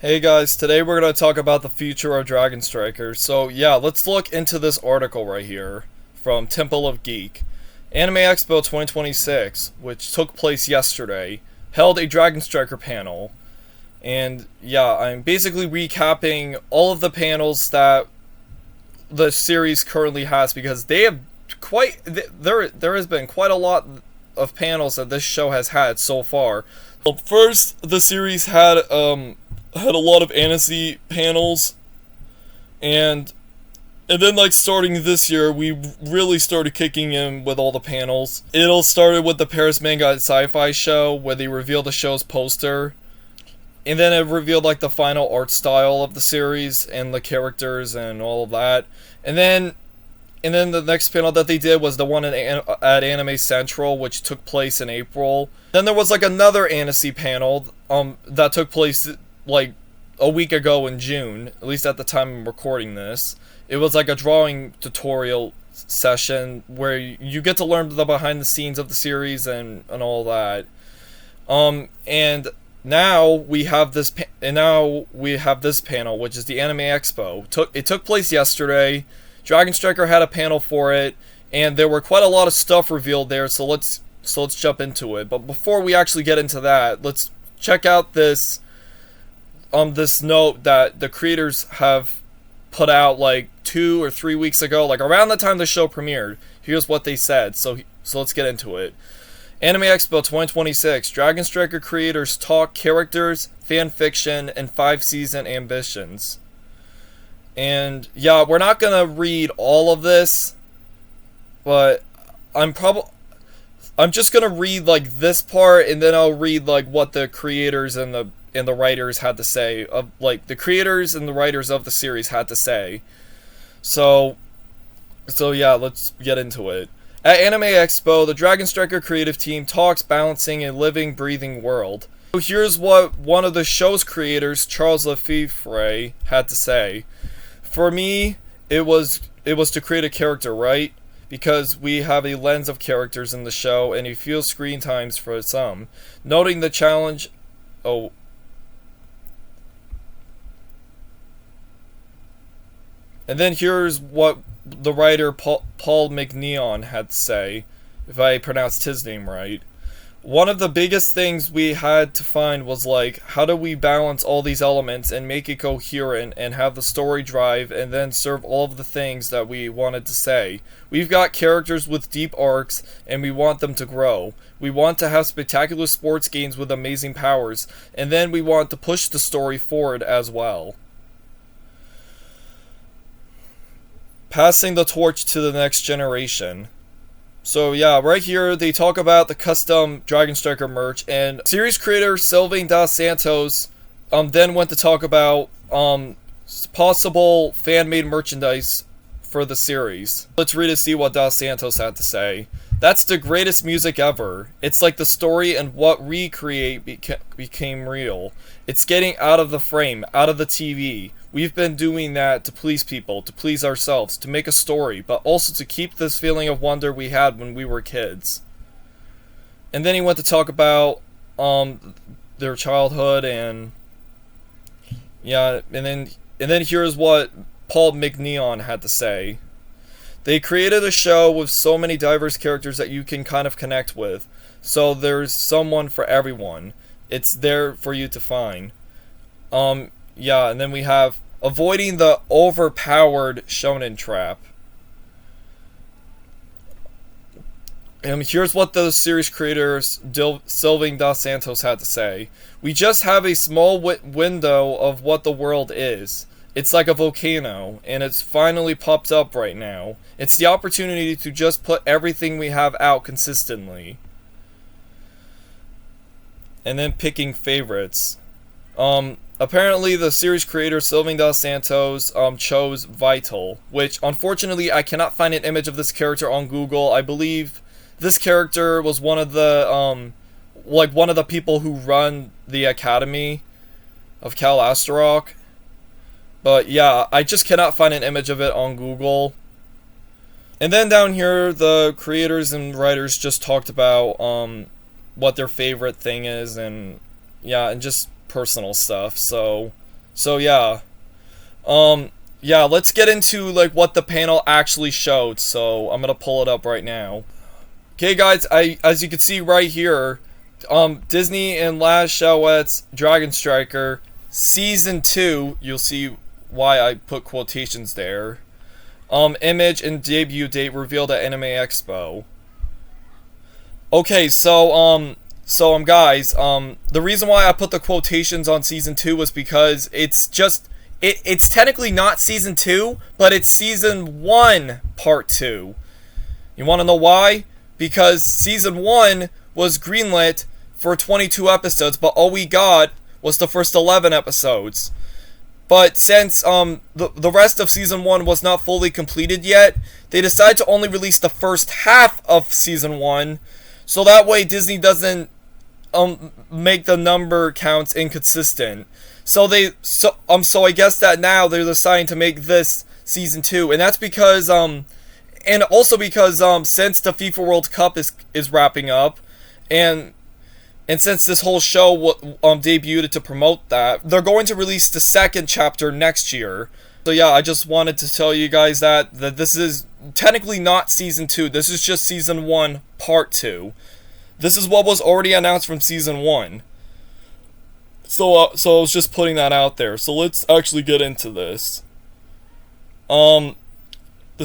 Hey guys, today we're going to talk about the future of Dragon Strikers. So yeah, let's look into this article right here from Temple of Geek. Anime Expo 2026, which took place yesterday, held a Dragon Striker panel. And yeah, I'm basically recapping all of the panels that the series currently has because they have there has been quite a lot of panels that this show has had so far. Well, first, the series had a lot of anime panels, and then like starting this year, we really started kicking in with all the panels. It all started with the Paris Manga and Sci-Fi show where they revealed the show's poster, and then it revealed like the final art style of the series and the characters and all of that, and then. And then the next panel that they did was the one at Anime Central, which took place in April. Then there was like another anime panel that took place like a week ago in June, at least at the time I'm recording this. It was like a drawing tutorial session where you get to learn the behind the scenes of the series and all that. And now we have this panel, which is the Anime Expo. It took place yesterday. Dragon Striker had a panel for it, and there were quite a lot of stuff revealed there, so let's jump into it. But before we actually get into that, let's check out this note that the creators have put out like 2 or 3 weeks ago, like around the time the show premiered. Here's what they said. So let's get into it. Anime Expo 2026. Dragon Striker creators talk characters, fan fiction, and 5-season ambitions. And yeah, we're not gonna read all of this, but I'm just gonna read like this part, and then I'll read like what the creators and the writers had to say, of like the creators and the writers of the series had to say. So yeah, let's get into it. At Anime Expo, the Dragon Striker creative team talks balancing a living, breathing world. So here's what one of the show's creators, Charles Lefevre, had to say. For me, it was to create a character, right? Because we have a lens of characters in the show and a few screen times for some. Noting the challenge... Oh. And then here's what the writer Paul McNeon had to say, if I pronounced his name right. One of the biggest things we had to find was like, how do we balance all these elements and make it coherent and have the story drive and then serve all of the things that we wanted to say. We've got characters with deep arcs and we want them to grow. We want to have spectacular sports games with amazing powers, and then we want to push the story forward as well. Passing the torch to the next generation. So yeah, right here they talk about the custom Dragon Striker merch, and series creator Sylvain dos Santos then went to talk about possible fan-made merchandise for the series. Let's read and see what Dos Santos had to say. That's the greatest music ever. It's like the story and what we create became real. It's getting out of the frame, out of the TV. We've been doing that to please people, to please ourselves, to make a story, but also to keep this feeling of wonder we had when we were kids. And then he went to talk about their childhood, and yeah, and then here's what Paul McNeon had to say. They created a show with so many diverse characters that you can kind of connect with. So there's someone for everyone. It's there for you to find. Yeah, and then we have avoiding the overpowered shonen trap. And here's what the series creators Sylvain dos Santos had to say. We just have a small window of what the world is. It's like a volcano, and it's finally popped up right now. It's the opportunity to just put everything we have out consistently. And then picking favorites. Apparently the series creator Sylvain dos Santos chose Vital, which unfortunately I cannot find an image of this character on Google. I believe this character was one of the one of the people who run the Academy of Cal Astaroth. But yeah, I just cannot find an image of it on Google. And then down here, the creators and writers just talked about what their favorite thing is, and yeah, and just personal stuff. So So yeah. Yeah, let's get into like what the panel actually showed. So I'm gonna pull it up right now. Okay, guys, as you can see right here, Disney and Laz Chowette's Dragon Striker Season 2. You'll see why I put quotations there. Image and debut date revealed at Anime Expo. Okay, so guys, the reason why I put the quotations on Season 2 was because it's technically not Season 2, but it's Season 1 Part 2. You want to know why? Because Season 1 was greenlit for 22 episodes, but all we got was the first 11 episodes. But since the rest of Season 1 was not fully completed yet, they decided to only release the first half of Season 1, so that way Disney doesn't make the number counts inconsistent. So I guess that now they're deciding to make this Season 2, and that's because and also because since the FIFA World Cup is wrapping up, and since this whole show debuted to promote that, they're going to release the second chapter next year. So yeah, I just wanted to tell you guys that this is technically not Season 2. This is just Season 1 Part 2. This is what was already announced from Season 1. So I was just putting that out there. So let's actually get into this. The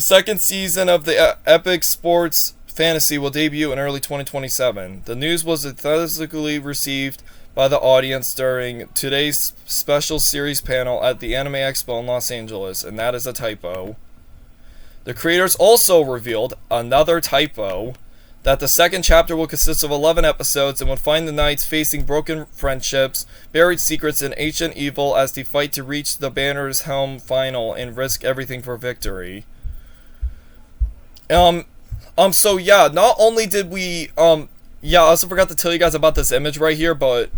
second season of the Epic Sports Fantasy will debut in early 2027. The news was enthusiastically received by the audience during today's special series panel at the Anime Expo in Los Angeles, and that is a typo. The creators also revealed another typo, that the second chapter will consist of 11 episodes and will find the knights facing broken friendships, buried secrets, and ancient evil as they fight to reach the Banner's Helm final and risk everything for victory. So yeah, not only did we, yeah, I also forgot to tell you guys about this image right here, but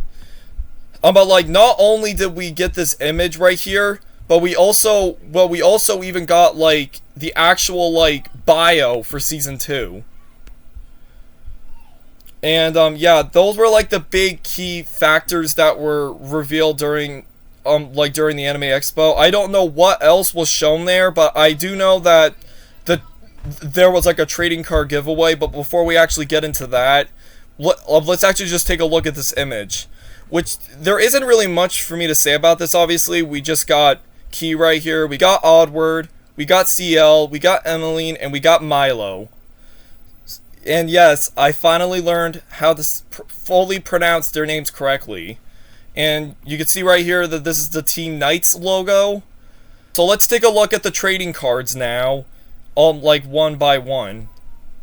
like, not only did we get this image right here, but we also even got, like, the actual, like, bio for Season 2. And, yeah, those were, like, the big key factors that were revealed during the Anime Expo. I don't know what else was shown there, but I do know that there was like a trading card giveaway. But before we actually get into that, let's actually just take a look at this image, which there isn't really much for me to say about this. Obviously, we just got Key right here, we got Oddward, we got CL, we got Emmeline, and we got Milo. And yes, I finally learned how to fully pronounce their names correctly. And you can see right here that this is the Team Knights logo. So let's take a look at the trading cards now, like one by one.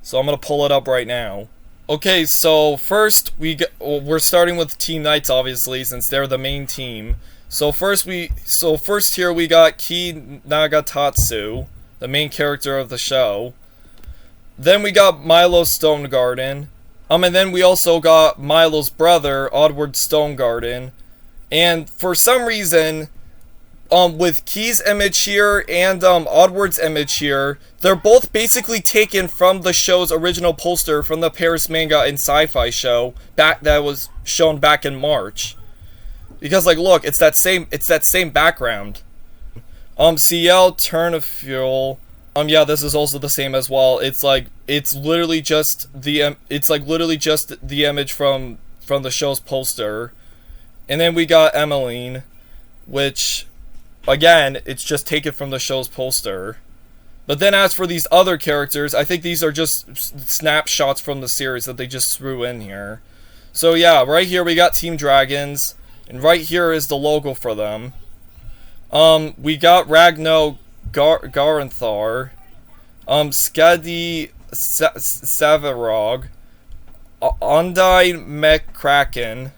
So I'm gonna pull it up right now. Okay, so first we're starting with Team Knights, obviously, since they're the main team. So first here we got Ki Nagatatsu, the main character of the show. Then we got Milo Stonegarden. And then we also got Milo's brother, Oddward Stonegarden. And for some reason, with Key's image here and Oddward's image here, they're both basically taken from the show's original poster from the Paris Manga and Sci-Fi show that was shown back in March. Because, like, look, it's that same background. CL Turn of Fuel. Yeah, this is also the same as well. It's literally just the image from the show's poster. And then we got Emmeline, which, again, it's just taken from the show's poster. But then as for these other characters, I think these are just snapshots from the series that they just threw in here. So yeah, right here we got Team Dragons, and right here is the logo for them. We got Ragno Garanthar, Skadi Savarog, Ondine McCracken,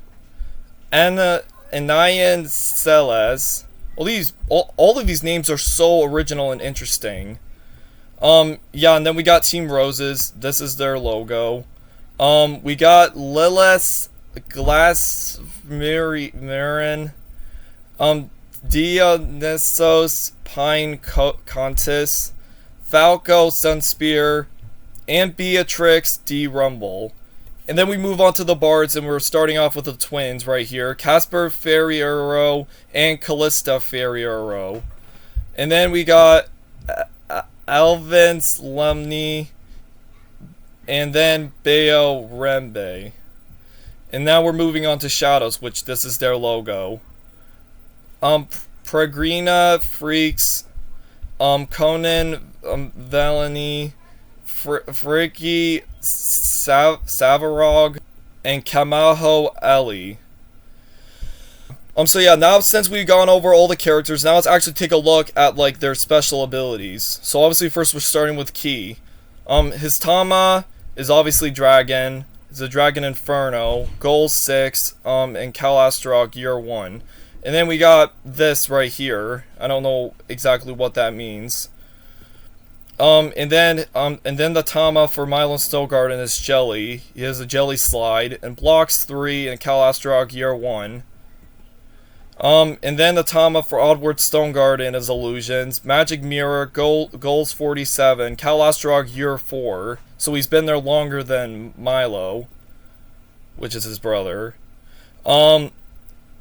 Anayan Celes. All of these names are so original and interesting. Yeah, and then we got Team Roses. This is their logo. We got Lilith Glassmarin, Dionysos Pine Contis, Falco Sunspear, and Beatrix D. Rumble. And then we move on to the bards, and we're starting off with the twins right here. Casper Ferriero and Callista Ferriero. And then we got Alvin Slumny and then Bayo Rembe. And now we're moving on to Shadows, which this is their logo. Pragrina Freaks, Conan Valani, Friki Savarog, and Kamaho Eli. So yeah, now since we've gone over all the characters, now let's actually take a look at like their special abilities. So obviously first we're starting with Ki. His Tama is obviously Dragon. It's a Dragon Inferno, Goal 6, and Calastrog Year 1. And then we got this right here. I don't know exactly what that means. And then the Tama for Milo Snow Garden is Jelly. He has a Jelly Slide and blocks 3 in Calastrog Year 1. And then the Tama for Oddward Stone Garden is Illusions. Magic Mirror, Goals 47, Calastrog Year 4. So he's been there longer than Milo, which is his brother. And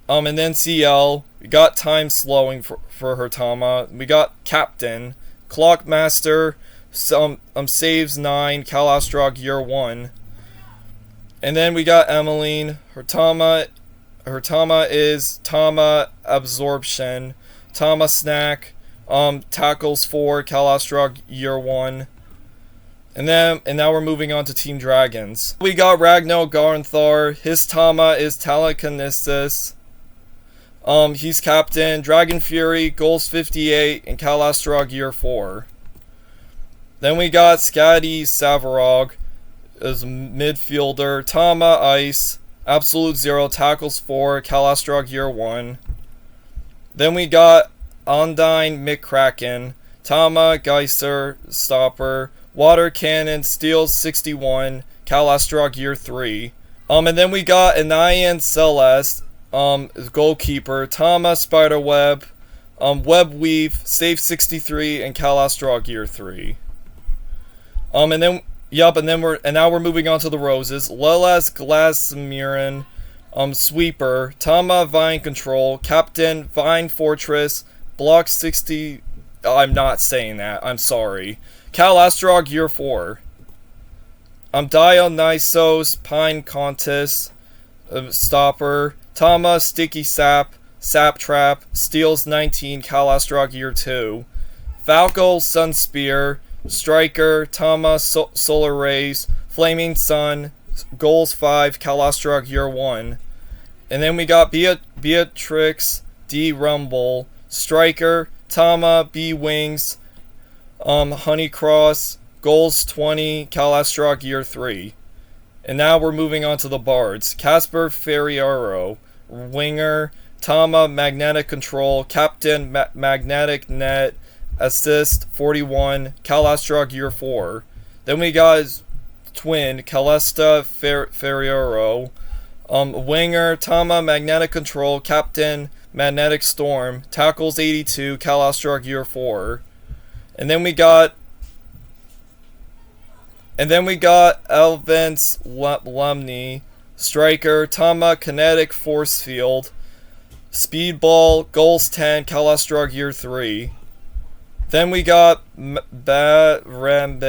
then CL, we got Time Slowing for her Tama. We got Captain, Clockmaster, saves 9, Calastrog Year 1. And then we got Emmeline, her Tama is Tama Absorption, Tama Snack, tackles 4, Calastrog Year 1. And now we're moving on to Team Dragons. We got Ragnar Garnthar, his Tama is Telekinesis. He's Captain, Dragon Fury, Goals 58, and Calastrog Year 4. Then we got Skadi Savarog as midfielder, Tama Ice, Absolute 0, tackles 4, Calastrog Year 1. Then we got Ondine McCracken, Tama Geyser, Stopper, Water Cannon, Steals 61, Calastrog Year 3. And then we got Anayan Celeste, Goalkeeper, Tama Spiderweb, Web Weave, Save 63, and Calastrog Year 3. And now we're moving on to the Roses. Lelas Glasmiran, Sweeper, Tama Vine Control, Captain Vine Fortress, Block 60. I'm not saying that. I'm sorry. Calastrog Year 4. Dionysos Pine Contis, Stopper, Tama Sticky Sap, Sap Trap, Steals 19, Calastrog Year 2. Falco Sunspear, Striker, Tama Solar Rays, Flaming Sun, Goals 5, Calastrog Year 1. And then we got Beatrix D Rumble, Striker, Tama B Wings, Honeycross, Goals 20, Calastrog Year 3. And now we're moving on to the Bards. Casper Ferriero, Winger, Tama Magnetic Control, Captain Magnetic Net, Assist 41, Calastrog Year 4. Then we got his twin, Callista Ferriero, Winger, Tama Magnetic Control, Captain Magnetic Storm, tackles 82, Calastrog Year 4. And then we got Elvins Lumney, Striker, Tama Kinetic Force Field, Speedball, Goals 10, Calastrog Year 3. Then we got Barambe,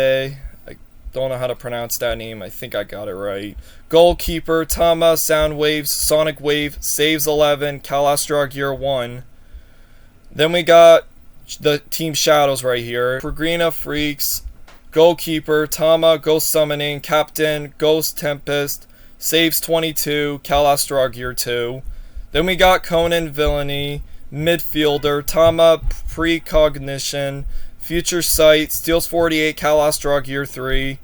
I don't know how to pronounce that name, I think I got it right. Goalkeeper, Tama Sound Waves, Sonic Wave, saves 11, Calastrog Year 1. Then we got the Team Shadows right here. Pragrina Freaks, Goalkeeper, Tama Ghost Summoning, Captain, Ghost Tempest, saves 22, Calastrog Year 2. Then we got Conan Villainy, midfielder, Tama Precognition, Future Sight, steals 48, Calastrog Year 3.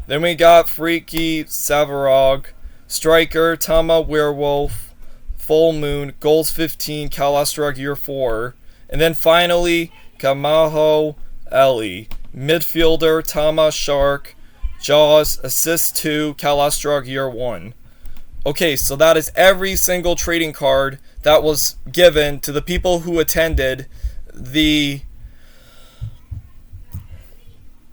Then we got Freaky Savarog, striker, Tama Werewolf, Full Moon, goals 15, Calastrog Year 4. And then finally, Kamaho Eli, midfielder, Tama Shark, Jaws, assist 2, Calastrog Year 1. Okay, so that is every single trading card that was given to the people who attended the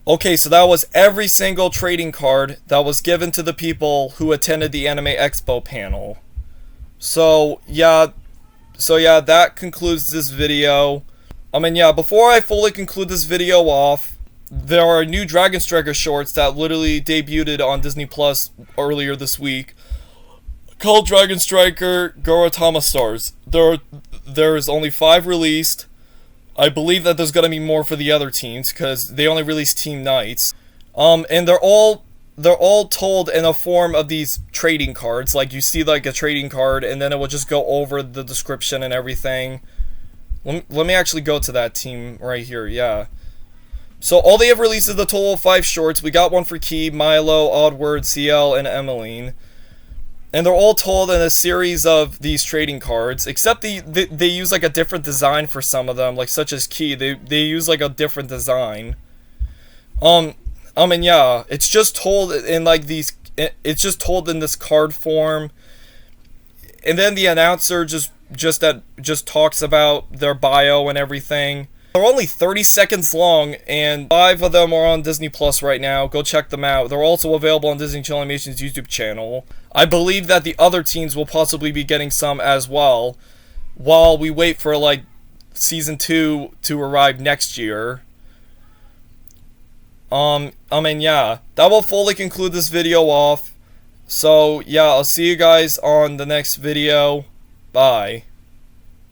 Okay, so that was every single trading card that was given to the people who attended the Anime Expo panel. So yeah, that concludes this video. Before I fully conclude this video off, there are new Dragon Striker shorts that literally debuted on Disney Plus earlier this week, called Dragon Striker Goroutama Stars. There's only 5 released. I believe that there's gonna be more for the other teams because they only released Team Knights. And they're all told in a form of these trading cards. Like you see like a trading card, and then it will just go over the description and everything. Let me actually go to that team right here. Yeah. So all they have released is the total of 5 shorts. We got one for Key, Milo, Oddword, CL, and Emmeline. And they're all told in a series of these trading cards, except they use like a different design for some of them, like such as Key. They use like a different design. Yeah, it's just told in like these. It's just told in this card form, and then the announcer just talks about their bio and everything. They're only 30 seconds long, and 5 of them are on Disney Plus right now. Go check them out. They're also available on Disney Channel Animation's YouTube channel. I believe that the other teams will possibly be getting some as well, while we wait for like season 2 to arrive next year. Yeah, that will fully conclude this video off. So yeah, I'll see you guys on the next video. Bye.